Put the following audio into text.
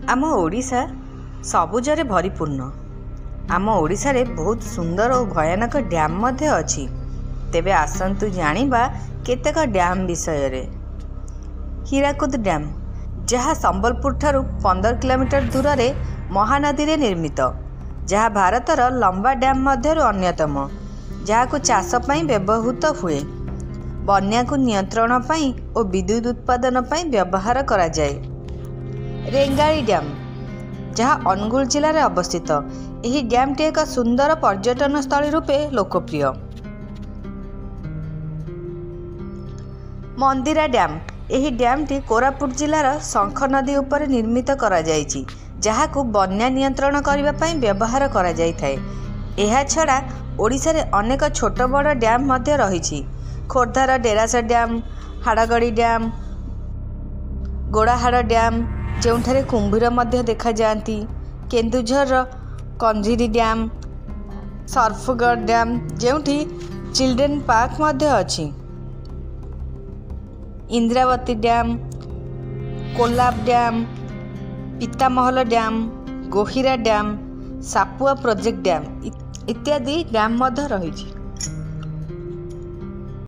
आम ओडिशा सबुजरे भरीपूर्ण। आम ओडिशारे बहुत सुंदर और भयानक डैम मध्य अछि। तेबे आसंतु जानिबा केतेक डैम विषय रे। हीराकुद डैम जहाँ संबलपुर ठारू 15 किलोमीटर दूर रे महानदी रे निर्मित, जहाँ भारतर लंबा डैम मध्यरु अन्यतम, जहाँ को चाष पई व्यवहृत हुए, बन्या को नियंत्रण पई और विद्युत उत्पादन पई व्यवहार करा जाए। रेंगाली डैम जहाँ अनुगुल जिले में अवस्थित, यह डैम टी एक सुंदर पर्यटन स्थल रूपे लोकप्रिय। मंदिरा डैम यह डैम टी कोरापुट जिलार शंख नदी उपर निर्मित करा जायछि, जहाँ को बन्या नियंत्रण करने पई व्यवहार करा जायथाय। एहा छड़ा ओडिशा रे अनेक छोट बड़ डैम मध्य रहिछि। खोर्धार Deras dam, Hadagarh dam, Godahad dam जोंठारे कुंभीर मध्य देखा जाती, केन्दुझर कंझिरी डैम, सर्फगढ़ डैम जोंठी चिल्ड्रेन पार्क मध्य अछि, Indravati dam, Kolab dam, Pitamahal dam, Gohira dam, Sapua project dam इत्यादि डैम मध्य रही।